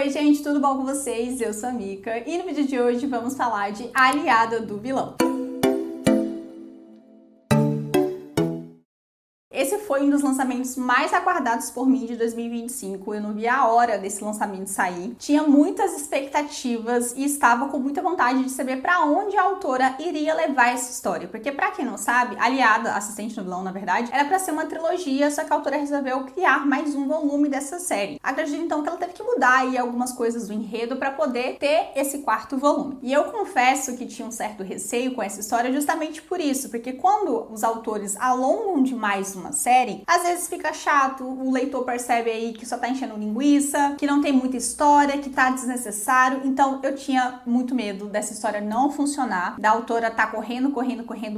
Oi gente, tudo bom com vocês? Eu sou a Mika e no vídeo de hoje vamos falar de A Aliada do Vilão. Esse foi um dos lançamentos mais aguardados por mim de 2025. Eu não vi a hora desse lançamento sair. Tinha muitas expectativas e estava com muita vontade de saber para onde a autora iria levar essa história. Porque, para quem não sabe, Aliada, Assistente do Vilão, na verdade, era para ser uma trilogia, só que a autora resolveu criar mais um volume dessa série. Acredito então que ela teve que mudar aí algumas coisas do enredo para poder ter esse quarto volume. E eu confesso que tinha um certo receio com essa história justamente por isso, porque quando os autores alongam demais uma série, às vezes fica chato, o leitor percebe aí que só tá enchendo linguiça, que não tem muita história, que tá desnecessário. Então eu tinha muito medo dessa história não funcionar, da autora tá correndo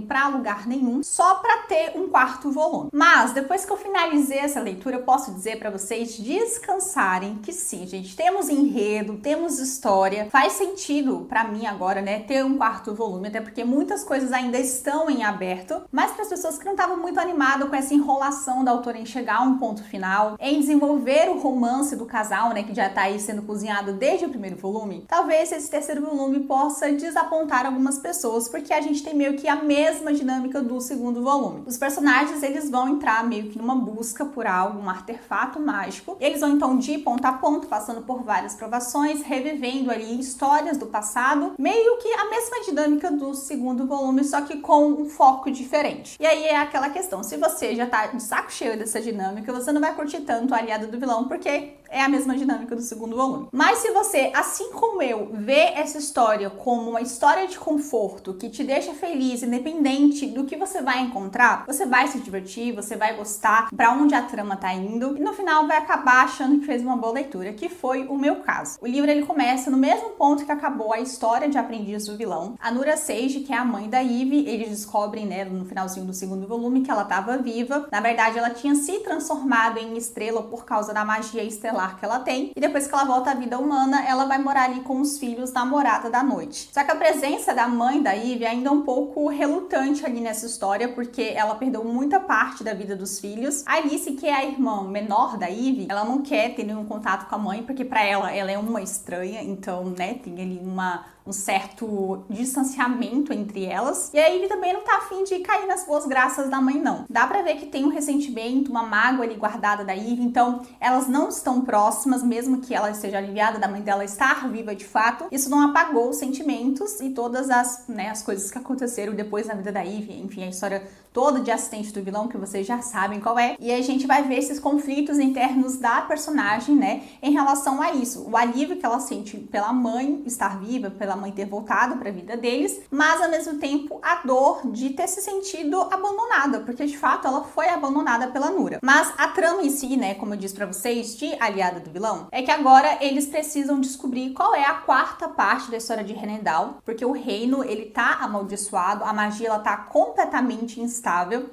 pra lugar nenhum, só pra ter um quarto volume. Mas depois que eu finalizei essa leitura, eu posso dizer pra vocês descansarem que sim, gente, temos enredo, temos história, faz sentido pra mim agora, né, ter um quarto volume, até porque muitas coisas ainda estão em aberto, mas para as pessoas que não estavam muito animadas com essa enrolação da autora em chegar a um ponto final, em desenvolver o romance do casal, né, que já tá aí sendo cozinhado desde o primeiro volume, talvez esse terceiro volume possa desapontar algumas pessoas, porque a gente tem meio que a mesma dinâmica do segundo volume. Os personagens, eles vão entrar meio que numa busca por algo, um artefato mágico. Eles vão então de ponto a ponto, passando por várias provações, revivendo ali histórias do passado, meio que a mesma dinâmica do segundo volume, só que com um foco diferente. E aí é aquela questão, se você já tá de saco cheio dessa dinâmica, você não vai curtir tanto a Aliada do Vilão, porque é a mesma dinâmica do segundo volume. Mas se você, assim como eu, vê essa história como uma história de conforto, que te deixa feliz, independente do que você vai encontrar, você vai se divertir, você vai gostar pra onde a trama tá indo, e no final vai acabar achando que fez uma boa leitura, que foi o meu caso. O livro, ele começa no mesmo ponto que acabou a história de Aprendiz do Vilão. A Nura Sage, que é a mãe da Ivy, eles descobrem, né, no finalzinho do segundo volume, que ela tava viva. Na verdade, ela tinha se transformado em estrela por causa da magia estelar que ela tem, e depois que ela volta à vida humana, ela vai morar ali com os filhos na Morada da Noite. Só que a presença da mãe da Ivy ainda é um pouco relutante ali nessa história, porque ela perdeu muita parte da vida dos filhos. A Alice, que é a irmã menor da Ivy, ela não quer ter nenhum contato com a mãe, porque pra ela é uma estranha, então, né, tem ali um certo distanciamento entre elas. E a Ivy também não tá afim de cair nas boas graças da mãe, não. Dá pra ver que tem um ressentimento, uma mágoa ali guardada da Ivy, então elas não estão próximas, mesmo que ela esteja aliviada da mãe dela estar viva de fato. Isso não apagou os sentimentos e todas as coisas que aconteceram depois na vida da Ivy, enfim, a história toda de Assistente do Vilão, que vocês já sabem qual é. E a gente vai ver esses conflitos internos da personagem, né, em relação a isso. O alívio que ela sente pela mãe estar viva, pela mãe ter voltado para a vida deles, mas ao mesmo tempo a dor de ter se sentido abandonada, porque de fato ela foi abandonada pela Nura. Mas a trama em si, né, como eu disse para vocês, de Aliada do Vilão, é que agora eles precisam descobrir qual é a quarta parte da história de Renendal, porque o reino, ele tá amaldiçoado, a magia, ela tá completamente instável,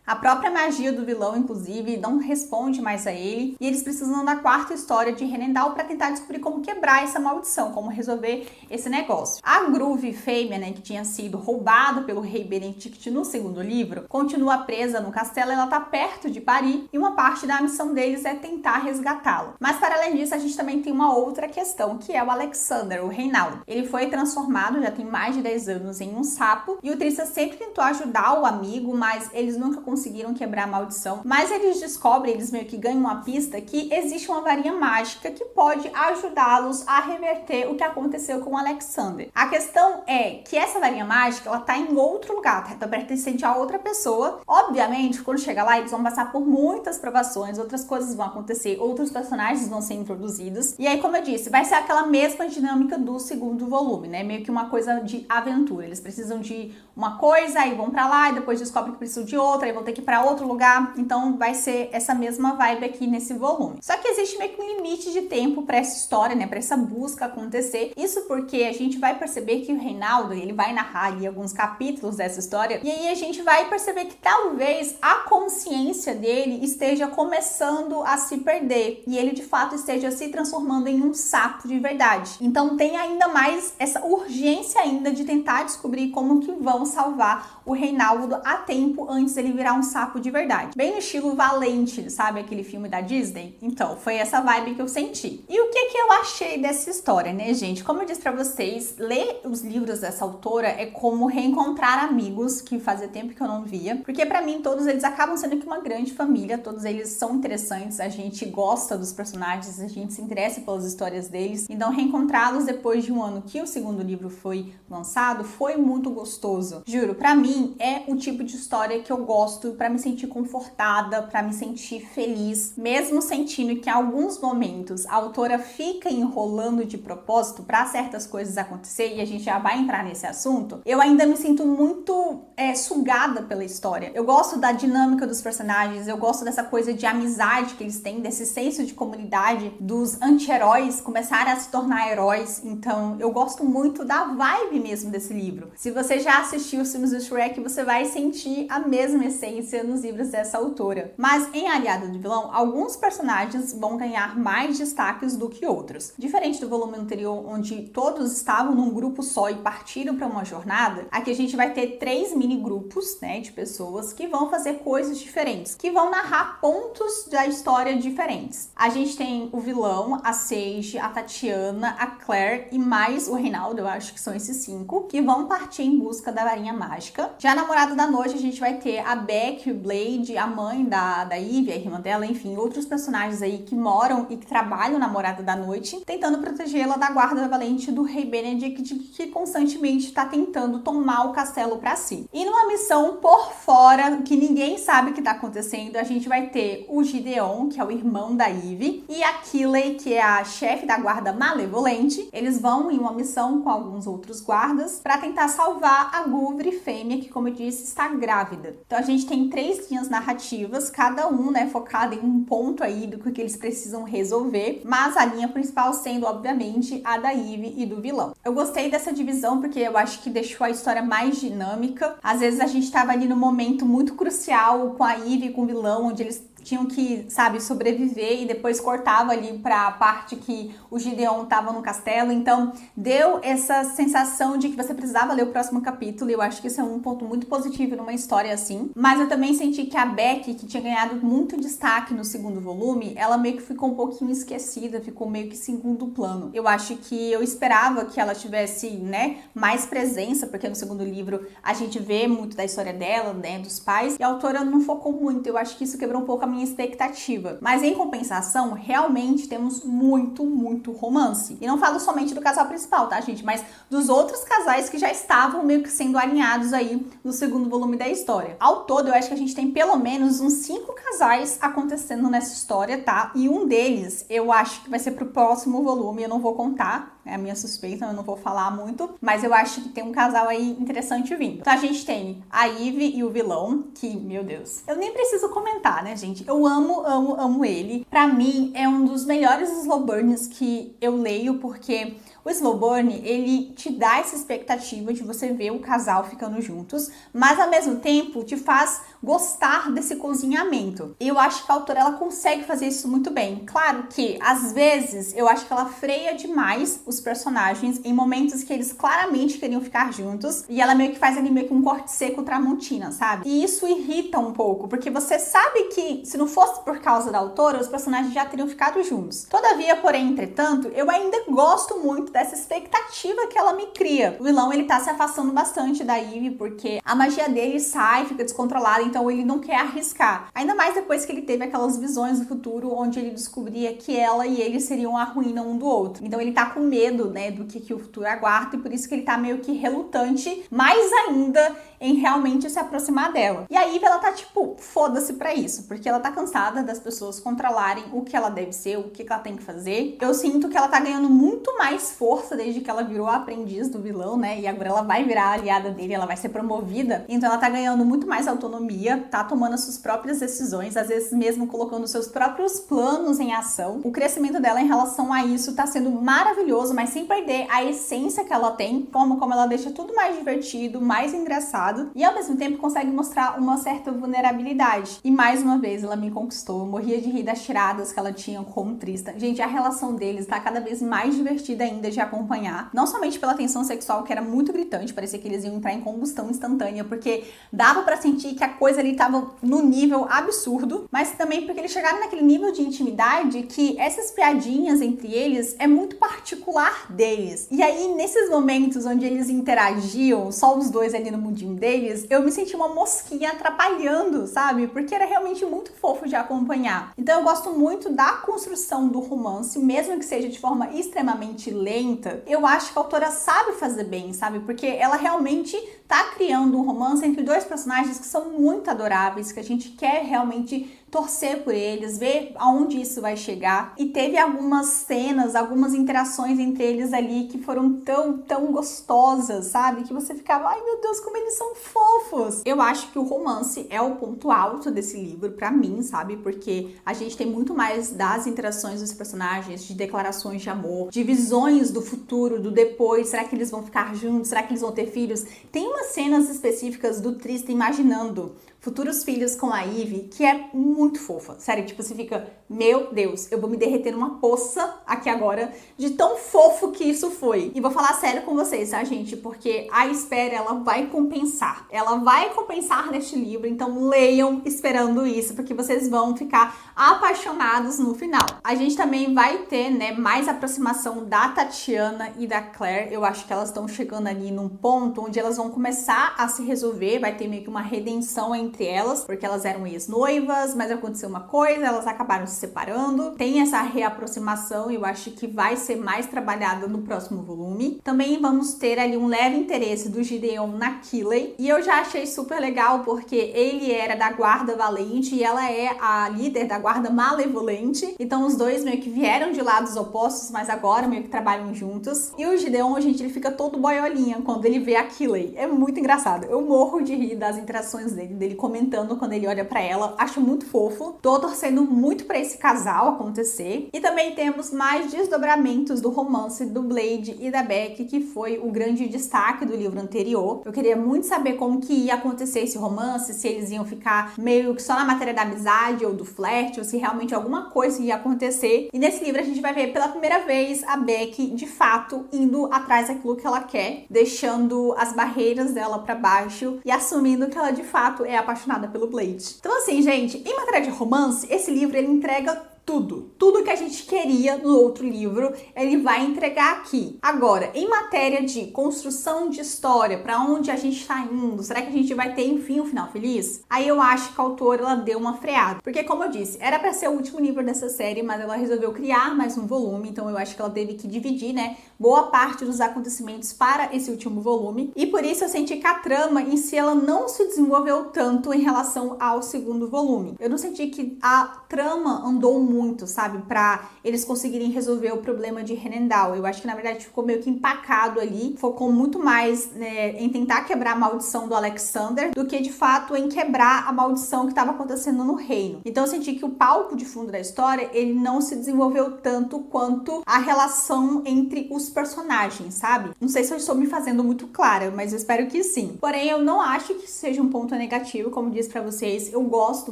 a própria magia do vilão, inclusive, não responde mais a ele, e eles precisam da quarta história de Renendal para tentar descobrir como quebrar essa maldição, como resolver esse negócio. A Groove fêmea, né, que tinha sido roubada pelo rei Benedict no segundo livro, continua presa no castelo, ela tá perto de parir, e uma parte da missão deles é tentar resgatá-la. Mas para além disso, a gente também tem uma outra questão, que é o Alexander, o Reinaldo. Ele foi transformado, já tem mais de 10 anos, em um sapo, e o Trista sempre tentou ajudar o amigo, mas eles nunca conseguiram quebrar a maldição. Mas eles descobrem, eles meio que ganham uma pista que existe uma varinha mágica que pode ajudá-los a reverter o que aconteceu com o Alexander. A questão é que essa varinha mágica, ela tá em outro lugar, tá pertencente a outra pessoa. Obviamente, quando chega lá, eles vão passar por muitas provações, outras coisas vão acontecer, outros personagens vão ser introduzidos. E aí, como eu disse, vai ser aquela mesma dinâmica do segundo volume, né? Meio que uma coisa de aventura. Eles precisam de uma coisa, aí vão pra lá, e depois descobrem que precisam de outra, aí vão ter que ir pra outro lugar. Então vai ser essa mesma vibe aqui nesse volume. Só que existe meio que um limite de tempo pra essa história, né? Pra essa busca acontecer. Isso porque a gente vai perceber que o Reinaldo, ele vai narrar ali alguns capítulos dessa história, e aí a gente vai perceber que talvez a consciência dele esteja começando a se perder, e ele de fato esteja se transformando em um sapo de verdade. Então tem ainda mais essa urgência ainda de tentar descobrir como que vão salvar o Reinaldo a tempo antes ele virar um sapo de verdade. Bem no estilo Valente, sabe? Aquele filme da Disney. Então, foi essa vibe que eu senti. E o que eu achei dessa história, né, gente? Como eu disse pra vocês, ler os livros dessa autora é como reencontrar amigos que fazia tempo que eu não via. Porque pra mim, todos eles acabam sendo que uma grande família. Todos eles são interessantes. A gente gosta dos personagens, a gente se interessa pelas histórias deles. Então, reencontrá-los depois de um ano que o segundo livro foi lançado foi muito gostoso. Juro, pra mim é o tipo de história que eu gosto pra me sentir confortada, pra me sentir feliz, mesmo sentindo que em alguns momentos a autora fica enrolando de propósito pra certas coisas acontecer, e a gente já vai entrar nesse assunto. Eu ainda me sinto muito sugada pela história. Eu gosto da dinâmica dos personagens, eu gosto dessa coisa de amizade que eles têm, desse senso de comunidade, dos anti-heróis começarem a se tornar heróis. Então eu gosto muito da vibe mesmo desse livro. Se você já assistiu os filmes do Shrek, você vai sentir a mesma essência nos livros dessa autora. Mas em Aliada do Vilão, alguns personagens vão ganhar mais destaques do que outros. Diferente do volume anterior, onde todos estavam num grupo só e partiram para uma jornada, aqui a gente vai ter 3 mini grupos, né, de pessoas que vão fazer coisas diferentes, que vão narrar pontos da história diferentes. A gente tem o vilão, a Sage, a Tatiana, a Claire e mais o Reinaldo, eu acho que são esses 5, que vão partir em busca da varinha mágica. Já Namorada da Noite, a gente vai ter a Beck, o Blade, a mãe da Ivy, a irmã dela, enfim, outros personagens aí que moram e que trabalham na Morada da Noite, tentando protegê-la da guarda valente do rei Benedict, que constantemente está tentando tomar o castelo para si. E numa missão por fora, que ninguém sabe o que está acontecendo, a gente vai ter o Gideon, que é o irmão da Ivy, e a Keeley, que é a chefe da guarda malevolente. Eles vão em uma missão com alguns outros guardas para tentar salvar a Guvre fêmea, que, como eu disse, está grávida. Então a gente tem 3 linhas narrativas, cada um, né, focada em um ponto aí do que eles precisam resolver, mas a linha principal sendo, obviamente, a da Ivy e do vilão. Eu gostei dessa divisão porque eu acho que deixou a história mais dinâmica. Às vezes a gente estava ali no momento muito crucial com a Ivy e com o vilão, onde eles tinham que, sabe, sobreviver, e depois cortava ali pra parte que o Gideon tava no castelo. Então deu essa sensação de que você precisava ler o próximo capítulo, e eu acho que isso é um ponto muito positivo numa história assim. Mas eu também senti que a Beck, que tinha ganhado muito destaque no segundo volume, ela meio que ficou um pouquinho esquecida, ficou meio que segundo plano. Eu acho que eu esperava que ela tivesse, né, mais presença, porque no segundo livro a gente vê muito da história dela, né, dos pais, e a autora não focou muito. Eu acho que isso quebrou um pouco a minha expectativa. Mas em compensação, realmente temos muito romance. E não falo somente do casal principal, tá, gente? Mas dos outros casais que já estavam meio que sendo alinhados aí no segundo volume da história. Ao todo, eu acho que a gente tem pelo menos uns 5 casais acontecendo nessa história, tá? E um deles, eu acho que vai ser pro próximo volume, eu não vou contar, é a minha suspeita, eu não vou falar muito, mas eu acho que tem um casal aí interessante vindo. Então a gente tem a Ivy e o vilão, que, meu Deus, eu nem preciso comentar, né, gente? Eu amo ele. Pra mim, é um dos melhores slow burns que eu leio, porque o slow burn, ele te dá essa expectativa de você ver o casal ficando juntos, mas ao mesmo tempo te faz gostar desse cozinhamento. E eu acho que a autora, ela consegue fazer isso muito bem. Claro que, às vezes, eu acho que ela freia demais os personagens em momentos que eles claramente queriam ficar juntos, e ela meio que faz ali meio que um corte seco Tramontina, sabe? E isso irrita um pouco, porque você sabe que se não fosse por causa da autora, os personagens já teriam ficado juntos. Todavia, porém, entretanto, eu ainda gosto muito dessa expectativa que ela me cria. O vilão, ele tá se afastando bastante da Ivy, porque a magia dele sai, fica descontrolada, então ele não quer arriscar. Ainda mais depois que ele teve aquelas visões do futuro, onde ele descobria que ela e ele seriam a ruína um do outro. Então ele tá com medo, né, do que o futuro aguarda, e por isso que ele tá meio que relutante, mais ainda, em realmente se aproximar dela. E a Ivy, ela tá tipo, foda-se pra isso, porque ela tá cansada das pessoas controlarem o que ela deve ser, o que ela tem que fazer. Eu sinto que ela tá ganhando muito mais força desde que ela virou a aprendiz do vilão, né, e agora ela vai virar a aliada dele, ela vai ser promovida. Então ela tá ganhando muito mais autonomia, tá tomando as suas próprias decisões, às vezes mesmo colocando seus próprios planos em ação. O crescimento dela em relação a isso tá sendo maravilhoso, mas sem perder a essência que ela tem, como ela deixa tudo mais divertido, mais engraçado, e ao mesmo tempo consegue mostrar uma certa vulnerabilidade. E mais uma vez ela me conquistou. Eu morria de rir das tiradas que ela tinha com o Tristan. Gente, a relação deles tá cada vez mais divertida ainda de acompanhar, não somente pela tensão sexual, que era muito gritante, parecia que eles iam entrar em combustão instantânea, porque dava pra sentir que a coisa dois ali estavam no nível absurdo, mas também porque eles chegaram naquele nível de intimidade que essas piadinhas entre eles é muito particular deles. E aí, nesses momentos onde eles interagiam, só os dois ali no mundinho deles, eu me senti uma mosquinha atrapalhando, sabe? Porque era realmente muito fofo de acompanhar. Então eu gosto muito da construção do romance, mesmo que seja de forma extremamente lenta. Eu acho que a autora sabe fazer bem, sabe? Porque ela realmente tá criando um romance entre dois personagens que são muito adoráveis, que a gente quer realmente torcer por eles, ver aonde isso vai chegar. E teve algumas cenas, algumas interações entre eles ali que foram tão gostosas, sabe? Que você ficava, ai meu Deus, como eles são fofos! Eu acho que o romance é o ponto alto desse livro, pra mim, sabe? Porque a gente tem muito mais das interações dos personagens, de declarações de amor, de visões do futuro, do depois. Será que eles vão ficar juntos? Será que eles vão ter filhos? Tem umas cenas específicas do Tristan imaginando futuros filhos com a Ivy, que é muito fofa. Sério, tipo, você fica, meu Deus, eu vou me derreter numa poça aqui agora, de tão fofo que isso foi. E vou falar sério com vocês, tá, gente? Porque a espera, ela vai compensar. Ela vai compensar neste livro, então leiam esperando isso, porque vocês vão ficar apaixonados no final. A gente também vai ter, né, mais aproximação da Tatiana e da Claire. Eu acho que elas estão chegando ali num ponto onde elas vão começar a se resolver, vai ter meio que uma redenção entre elas, porque elas eram ex-noivas, mas aconteceu uma coisa, elas acabaram se separando. Tem essa reaproximação, eu acho que vai ser mais trabalhada no próximo volume. Também vamos ter ali um leve interesse do Gideon na Keeley, e eu já achei super legal, porque ele era da guarda valente e ela é a líder da guarda malevolente, então os dois meio que vieram de lados opostos, mas agora meio que trabalham juntos. E o Gideon, gente, ele fica todo boiolinha quando ele vê a Keeley. É muito engraçado, eu morro de rir das interações dele comentando quando ele olha pra ela, acho muito fofo. Tô torcendo muito pra esse casal acontecer. E também temos mais desdobramentos do romance do Blade e da Beck, que foi o grande destaque do livro anterior. Eu queria muito saber como que ia acontecer esse romance, se eles iam ficar meio que só na matéria da amizade ou do flerte, ou se realmente alguma coisa ia acontecer. E nesse livro a gente vai ver pela primeira vez a Beck, de fato, indo atrás daquilo que ela quer, deixando as barreiras dela pra baixo e assumindo que ela de fato é apaixonada pelo Blade. Então assim, gente, em matéria de romance, esse livro ele entrega tudo que a gente queria no outro livro, ele vai entregar aqui. Agora, em matéria de construção de história, pra onde a gente tá indo, será que a gente vai ter, enfim, um final feliz? Aí eu acho que a autora, ela deu uma freada. Porque, como eu disse, era pra ser o último livro dessa série, mas ela resolveu criar mais um volume, então eu acho que ela teve que dividir, né, boa parte dos acontecimentos para esse último volume. E por isso eu senti que a trama em si, ela não se desenvolveu tanto em relação ao segundo volume. Eu não senti que a trama andou muito, sabe, pra eles conseguirem resolver o problema de Renendal. Eu acho que na verdade ficou meio que empacado ali, focou muito mais, né, em tentar quebrar a maldição do Alexander do que de fato em quebrar a maldição que estava acontecendo no reino. Então eu senti que o palco de fundo da história, ele não se desenvolveu tanto quanto a relação entre os personagens, sabe? Não sei se eu estou me fazendo muito clara, mas eu espero que sim. Porém, eu não acho que seja um ponto negativo, como disse pra vocês. Eu gosto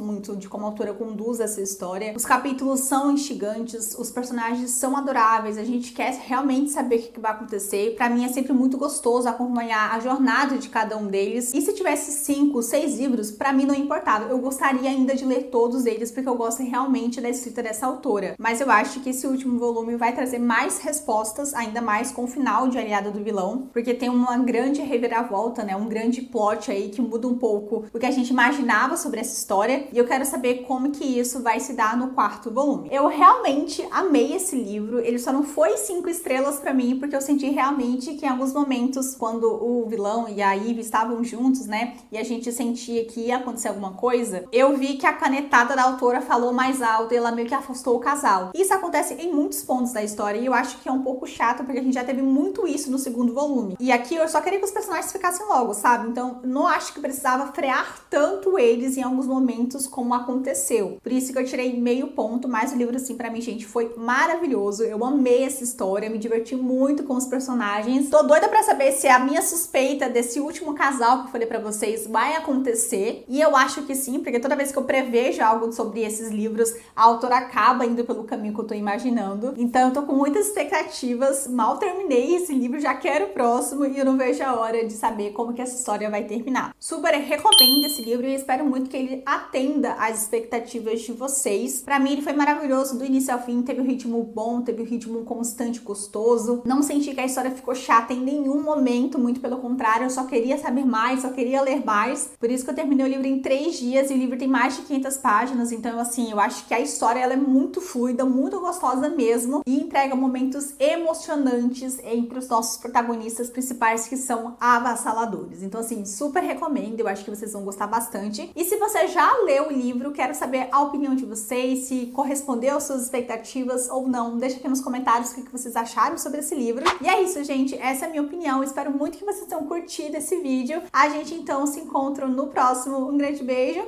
muito de como a autora conduz essa história. Os capítulos são instigantes, os personagens são adoráveis, a gente quer realmente saber o que vai acontecer. Pra mim é sempre muito gostoso acompanhar a jornada de cada um deles. E se tivesse 5, 6 livros, pra mim não importava. Eu gostaria ainda de ler todos eles, porque eu gosto realmente da escrita dessa autora. Mas eu acho que esse último volume vai trazer mais respostas, ainda mais com o final de Aliada do Vilão, porque tem uma grande reviravolta, né? Um grande plot aí que muda um pouco o que a gente imaginava sobre essa história. E eu quero saber como que isso vai se dar no quarto volume. Eu realmente amei esse livro, ele só não foi 5 estrelas pra mim, porque eu senti realmente que em alguns momentos, quando o vilão e a Ivy estavam juntos, né, e a gente sentia que ia acontecer alguma coisa, eu vi que a canetada da autora falou mais alto e ela meio que afastou o casal. Isso acontece em muitos pontos da história e eu acho que é um pouco chato, porque a gente já teve muito isso no segundo volume. E aqui eu só queria que os personagens ficassem logo, sabe? Então, não acho que precisava frear tanto eles em alguns momentos como aconteceu. Por isso que eu tirei meio ponto, mas o livro, assim, pra mim, gente, foi maravilhoso. Eu amei essa história, me diverti muito com os personagens. Tô doida pra saber se a minha suspeita desse último casal que eu falei pra vocês vai acontecer. E eu acho que sim, porque toda vez que eu prevejo algo sobre esses livros, a autora acaba indo pelo caminho que eu tô imaginando. Então eu tô com muitas expectativas. Mal terminei esse livro, já quero o próximo e eu não vejo a hora de saber como que essa história vai terminar. Super recomendo esse livro e espero muito que ele atenda às expectativas de vocês. Pra mim ele foi maravilhoso do início ao fim, teve um ritmo bom, teve um ritmo constante, gostoso. Não senti que a história ficou chata em nenhum momento, muito pelo contrário, eu só queria saber mais, só queria ler mais. Por isso que eu terminei o livro em 3 dias e o livro tem mais de 500 páginas, então assim, eu acho que a história ela é muito fluida, muito gostosa mesmo e entrega momentos emocionantes entre os nossos protagonistas principais que são avassaladores. Então assim, super recomendo, eu acho que vocês vão gostar bastante. E se você já leu o livro, quero saber a opinião de vocês, se correspondeu às suas expectativas ou não. Deixa aqui nos comentários o que vocês acharam sobre esse livro. E é isso, gente, essa é a minha opinião. Espero muito que vocês tenham curtido esse vídeo. A gente então se encontra no próximo. Um grande beijo.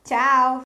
Tchau!